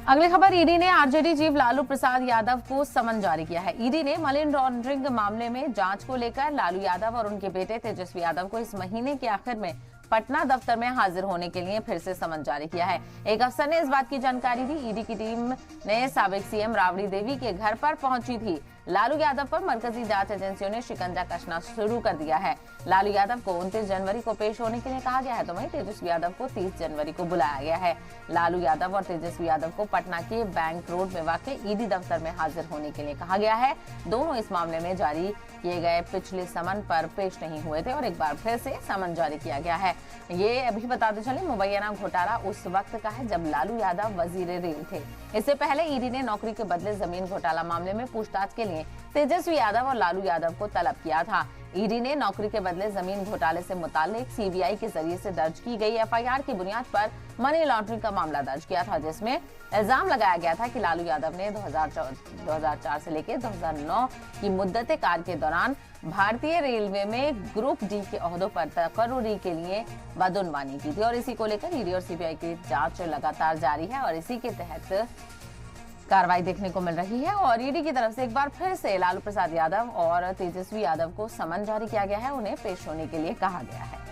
अगली खबर, ईडी ने आरजेडी चीफ लालू प्रसाद यादव को समन जारी किया है। ईडी ने मनी लॉन्ड्रिंग मामले में जांच को लेकर लालू यादव और उनके बेटे तेजस्वी यादव को इस महीने के आखिर में पटना दफ्तर में हाजिर होने के लिए फिर से समन जारी किया है। एक अफसर ने इस बात की जानकारी दी। ईडी की टीम ने साबिक सीएम राबड़ी देवी के घर पर पहुंची थी। लालू यादव पर मरकजी जांच एजेंसियों ने शिकंजा कसना शुरू कर दिया है। लालू यादव को 29 जनवरी को पेश होने के लिए कहा गया है, तो वहीं तेजस्वी यादव को 30 जनवरी को बुलाया गया है। लालू यादव और तेजस्वी यादव को पटना के बैंक रोड में वाक़ ईडी दफ्तर में हाजिर होने के लिए कहा गया है। दोनों इस मामले में जारी किए गए पिछले समन पर पेश नहीं हुए थे और एक बार फिर से समन जारी किया गया है। ये अभी बताते चले, मुबैना घोटाला उस वक्त का है जब लालू यादव वजीर रेल थे। इससे पहले ईडी ने नौकरी के बदले जमीन घोटाला मामले में पूछताछ के लिए तेजस्वी यादव और लालू यादव को तलब किया था। ईडी ने नौकरी के बदले जमीन घोटाले से मुताल्लिक सीबीआई के जरिए से दर्ज की गई एफआईआर की बुनियाद पर मनी लॉन्ड्रिंग का मामला दर्ज किया था, जिसमें इल्जाम लगाया गया था कि लालू यादव ने 2004 से लेकर 2009 की मुद्दत कार के दौरान भारतीय रेलवे में ग्रुप डी के ओहदों पर तकर्रुरी के लिए बदउनवानी की थी और इसी को लेकर ईडी और सीबीआई की जांच लगातार जारी है और इसी के तहत कार्रवाई देखने को मिल रही है। और ईडी की तरफ से एक बार फिर से लालू प्रसाद यादव और तेजस्वी यादव को समन जारी किया गया है, उन्हें पेश होने के लिए कहा गया है।